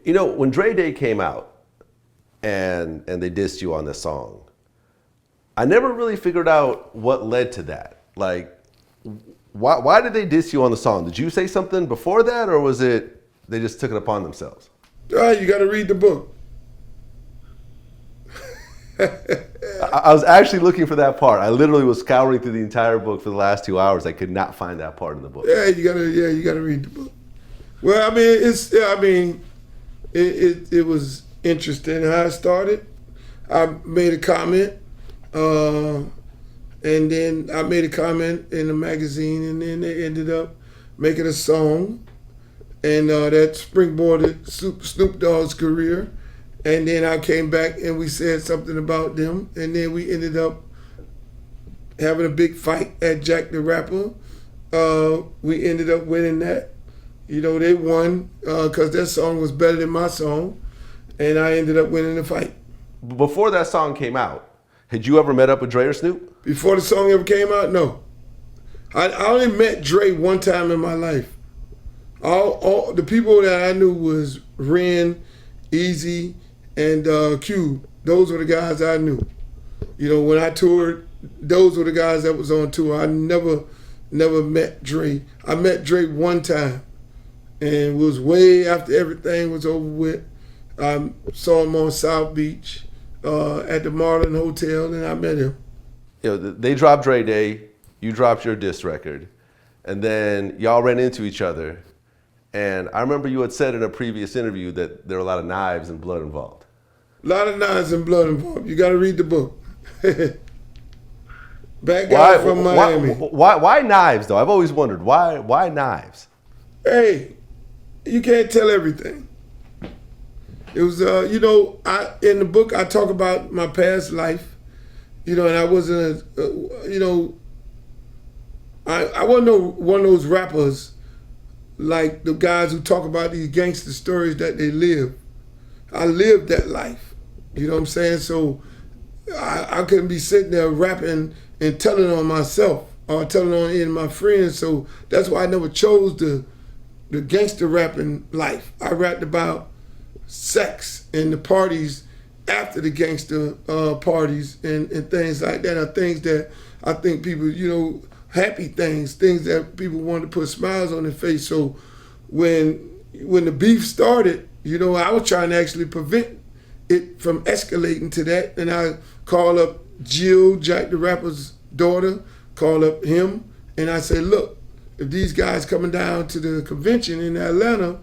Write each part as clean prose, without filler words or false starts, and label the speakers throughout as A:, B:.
A: You know, when Dre Day came out and they dissed you on this song, I never really figured out what led to that. Like, why did they diss you on the song? Did you say something before that, or was it they just took it upon themselves?
B: You got to read the book.
A: I was actually looking for that part. I literally was scouring through the entire book for the last 2 hours. I could not find that part in the book.
B: You gotta read the book. Well, I mean, it was interesting how it started. I made a comment, and then I made a comment in the magazine, and then they ended up making a song, and that springboarded Snoop Dogg's career. And then I came back and we said something about them, and then we ended up having a big fight at Jack the Rapper. We ended up winning that. You know, they won because their song was better than my song, and I ended up winning the fight.
A: Before that song came out, had you ever met up with Dre or Snoop?
B: Before the song ever came out, no. I only met Dre one time in my life. All the people that I knew was Ren, Easy, and Q. Those were the guys I knew. You know, when I toured, those were the guys that was on tour. I never met Dre. I met Dre one time, and it was way after everything was over with. I saw him on South Beach at the Marlin Hotel, and I met him.
A: You know, they dropped Dre Day, you dropped your diss record, and then y'all ran into each other. And I remember you had said in a previous interview that there were a lot of knives and blood involved.
B: A lot of knives and blood involved. You got to read the book. Bad guy from Miami.
A: Why knives, though? I've always wondered, why knives?
B: Hey, you can't tell everything. It was, you know, in the book I talk about my past life, you know, and I wasn't, you know, I wasn't one of those rappers like the guys who talk about these gangster stories that they live. I lived that life. You know what I'm saying? So I couldn't be sitting there rapping and telling on myself or telling on any of my friends. So that's why I never chose the gangster rapping life. I rapped about sex and the parties after the gangster parties and things like that are things that I think people, you know, happy things that people want to put smiles on their face. So when the beef started, you know, I was trying to actually prevent it from escalating to that. And I called up Jill, Jack the Rapper's daughter, called up him, and I said, look, if these guys coming down to the convention in Atlanta,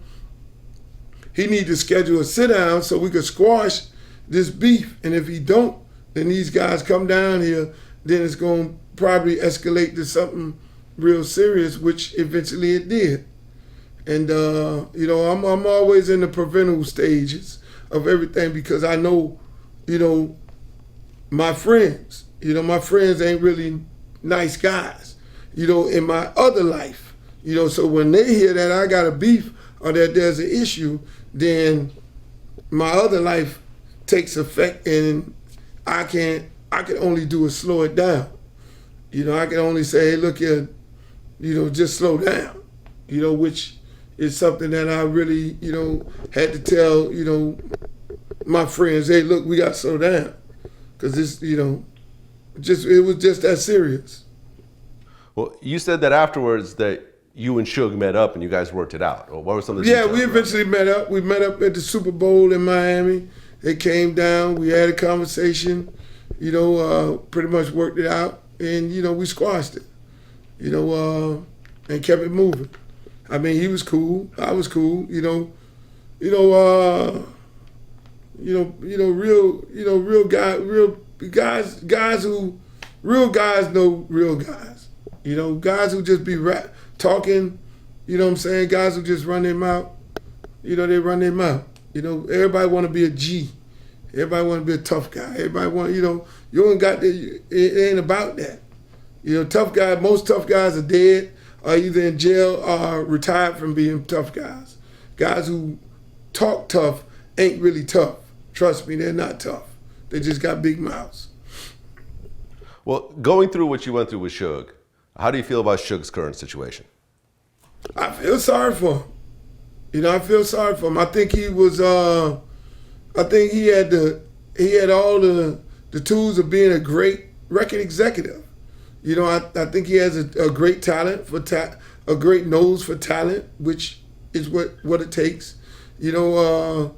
B: he need to schedule a sit down so we could squash this beef. And if he don't, then these guys come down here, then it's going to probably escalate to something real serious, which eventually it did. And, you know, I'm always in the preventable stages of everything because I know, you know, my friends ain't really nice guys, you know, in my other life, you know, so when they hear that I got a beef or that there's an issue, then my other life takes effect and I can only do is slow it down. You know, I can only say, hey, look here, you know, just slow down, you know, which is something that I really, you know, had to tell, you know, my friends, hey, look, we got to slow down. Because this, you know, it was just that serious.
A: Well, you said that afterwards that you and Suge met up and you guys worked it out. Or what were some of the
B: Yeah,
A: details
B: we eventually met up. We met up at the Super Bowl in Miami. They came down, we had a conversation, you know, pretty much worked it out. And, you know, we squashed it, you know, and kept it moving. I mean, he was cool. I was cool. Real guys know real guys. You know, guys who just be talking. You know what I'm saying? Guys who just run their mouth. You know, they run their mouth. You know, everybody want to be a G. Everybody want to be a tough guy. Everybody want, you know, you ain't got it ain't about that. You know, most tough guys are dead or either in jail or retired from being tough guys. Guys who talk tough ain't really tough. Trust me, they're not tough. They just got big mouths.
A: Well, going through what you went through with Suge, how do you feel about Suge's current situation?
B: I feel sorry for him. You know, I feel sorry for him. I think he was. I think he had all the tools of being a great record executive. You know, I think he has a great talent a great nose for talent, which is what it takes. You know,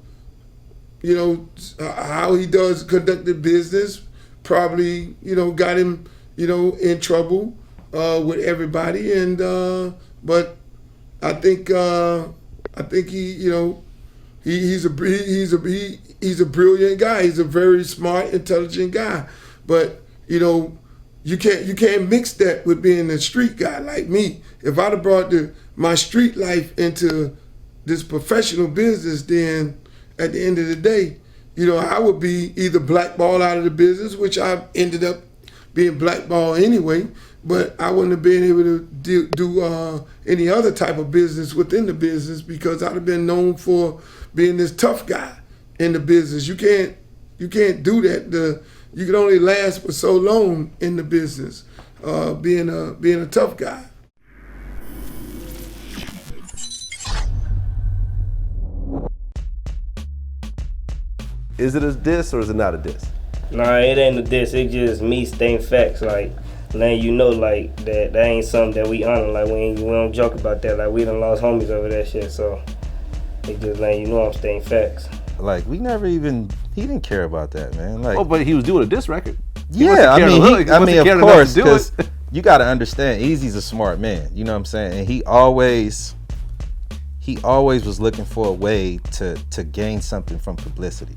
B: how he does conducted business probably, got him, in trouble with everybody. And but I think he, he's a brilliant guy. He's a very smart, intelligent guy. But you can't mix that with being a street guy like me. If I'd have brought my street life into this professional business, then at the end of the day, I would be either blackballed out of the business, which I ended up being blackballed anyway, but I wouldn't have been able to do any other type of business within the business because I'd have been known for being this tough guy in the business. You can't do that. You can only last for so long in the business, being a tough guy.
A: Is it a diss or is it not a diss?
C: Nah, it ain't a diss. It just me stating facts, like letting you know, like that ain't something that we honor. Like we don't joke about that. Like we done lost homies over that shit. So it just letting you know I'm stating facts.
D: Like he didn't care about that, man. Like,
A: oh, but he was doing a diss record.
D: Yeah, I mean, of course, because you got to understand, Eazy's a smart man. You know what I'm saying? And he always was looking for a way to gain something from publicity.